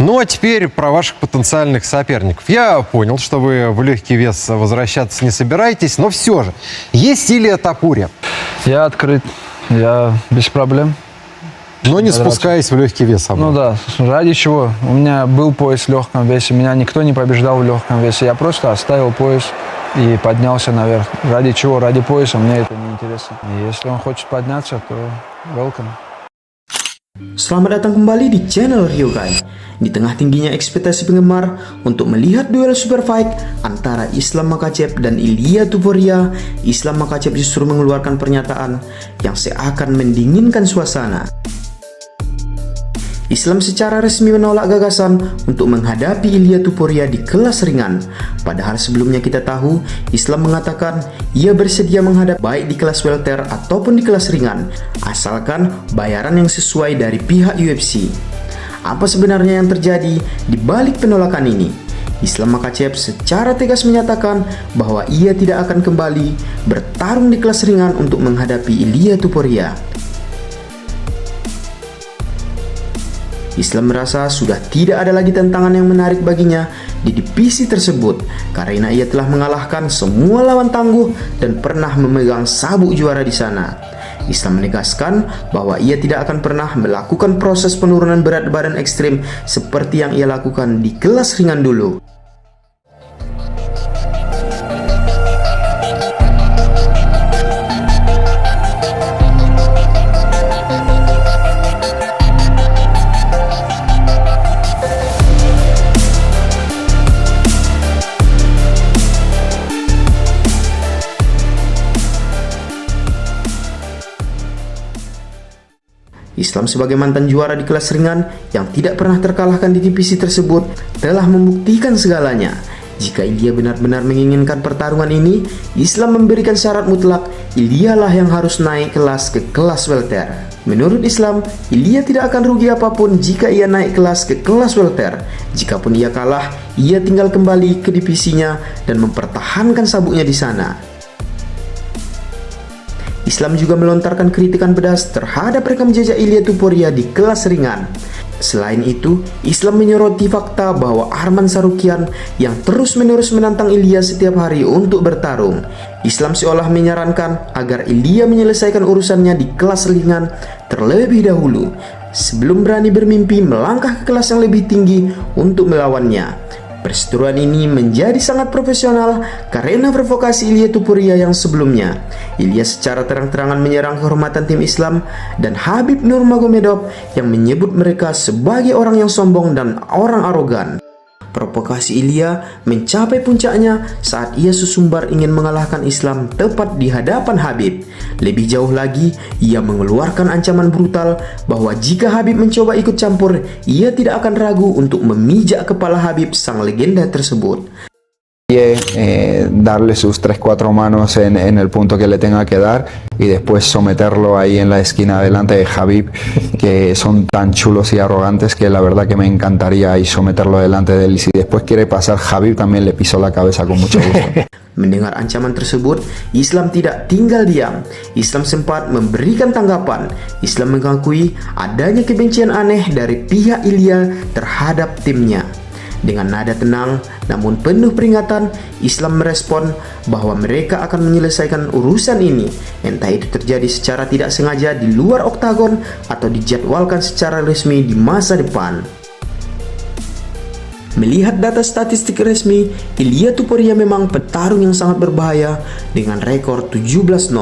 Ну а теперь про ваших потенциальных соперников. Я понял, что вы в легкий вес возвращаться не собираетесь, но все же, есть Илья Топурья. Я открыт, я без проблем. Но не спускаясь в легкий вес. Ну да, ради чего? У меня был пояс в легком весе, меня никто не побеждал в легком весе. Я просто оставил пояс и поднялся наверх. Ради чего? Ради пояса, мне это не интересно. И если он хочет подняться, то welcome. Selamat datang kembali di channel Ryogai. Di tengah tingginya ekspektasi penggemar untuk melihat duel super fight antara Islam Makhachev dan Ilia Topuria, Islam Makhachev justru mengeluarkan pernyataan yang seakan mendinginkan suasana. Islam secara resmi menolak gagasan untuk menghadapi Ilia Topuria di kelas ringan. Padahal sebelumnya kita tahu Islam mengatakan ia bersedia menghadap baik di kelas welter ataupun di kelas ringan, asalkan bayaran yang sesuai dari pihak UFC. Apa sebenarnya yang terjadi di balik penolakan ini? Islam Makhachev secara tegas menyatakan bahwa ia tidak akan kembali bertarung di kelas ringan untuk menghadapi Ilia Topuria. Islam merasa sudah tidak ada lagi tantangan yang menarik baginya di divisi tersebut karena ia telah mengalahkan semua lawan tangguh dan pernah memegang sabuk juara di sana. Islam menegaskan bahwa ia tidak akan pernah melakukan proses penurunan berat badan ekstrim seperti yang ia lakukan di kelas ringan dulu. Islam sebagai mantan juara di kelas ringan yang tidak pernah terkalahkan di divisi tersebut telah membuktikan segalanya. Jika Ilia benar-benar menginginkan pertarungan ini, Islam memberikan syarat mutlak, Ilia lah yang harus naik kelas ke kelas welter. Menurut Islam, Ilia tidak akan rugi apapun jika ia naik kelas ke kelas welter. Jikapun ia kalah, ia tinggal kembali ke divisinya dan mempertahankan sabuknya di sana. Islam juga melontarkan kritikan pedas terhadap rekam jejak Ilia Topuria di kelas ringan. Selain itu, Islam menyoroti fakta bahwa Arman Tsarukyan yang terus-menerus menantang Ilia setiap hari untuk bertarung. Islam seolah menyarankan agar Ilia menyelesaikan urusannya di kelas ringan terlebih dahulu sebelum berani bermimpi melangkah ke kelas yang lebih tinggi untuk melawannya. Perseteruan ini menjadi sangat profesional karena provokasi Ilia Topuria yang sebelumnya. Ilia secara terang-terangan menyerang kehormatan tim Islam dan Khabib Nurmagomedov yang menyebut mereka sebagai orang yang sombong dan orang arogan. Provokasi Ilia mencapai puncaknya saat ia sesumbar ingin mengalahkan Islam tepat di hadapan Khabib. Lebih jauh lagi, ia mengeluarkan ancaman brutal bahwa jika Khabib mencoba ikut campur, ia tidak akan ragu untuk memijak kepala Khabib sang legenda tersebut. Darle sus 3-4 manos en el punto que le tenga que dar y después someterlo ahí en la esquina delante de Khabib, que son tan chulos y arrogantes que la verdad que me encantaría ahí someterlo delante de él, y si después quiere pasar Khabib también le piso la cabeza con mucho gusto. Mendengar ancaman tersebut, Islam tidak tinggal diam. Islam sempat memberikan tanggapan. Islam mengakui adanya kebencian aneh dari pihak Ilia terhadap timnya. Dengan nada tenang namun penuh peringatan, Islam merespon bahwa mereka akan menyelesaikan urusan ini, entah itu terjadi secara tidak sengaja di luar oktagon atau dijadwalkan secara resmi di masa depan. Melihat data statistik resmi, Ilia Topuria memang petarung yang sangat berbahaya dengan rekor 17-0.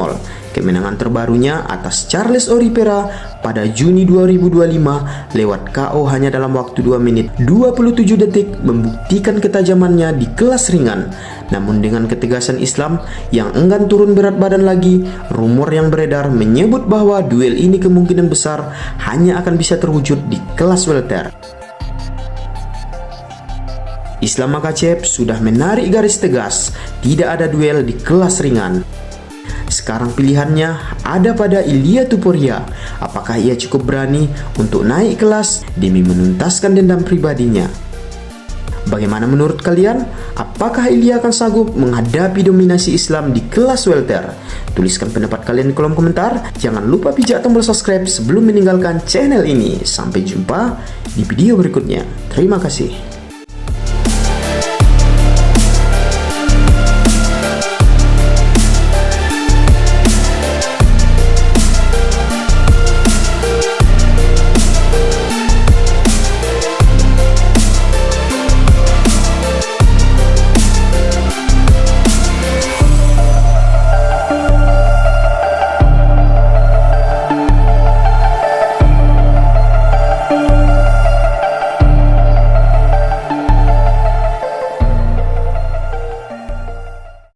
Kemenangan terbarunya atas Charles Oliveira pada Juni 2025 lewat KO hanya dalam waktu 2 menit 27 detik membuktikan ketajamannya di kelas ringan. Namun dengan ketegasan Islam yang enggan turun berat badan lagi, rumor yang beredar menyebut bahwa duel ini kemungkinan besar hanya akan bisa terwujud di kelas welter. Islam Makhachev sudah menarik garis tegas, tidak ada duel di kelas ringan. Sekarang pilihannya ada pada Ilia Topuria. Apakah ia cukup berani untuk naik kelas demi menuntaskan dendam pribadinya? Bagaimana menurut kalian? Apakah Ilya akan sanggup menghadapi dominasi Islam di kelas welter? Tuliskan pendapat kalian di kolom komentar. Jangan lupa pijak tombol subscribe sebelum meninggalkan channel ini. Sampai jumpa di video berikutnya. Terima kasih.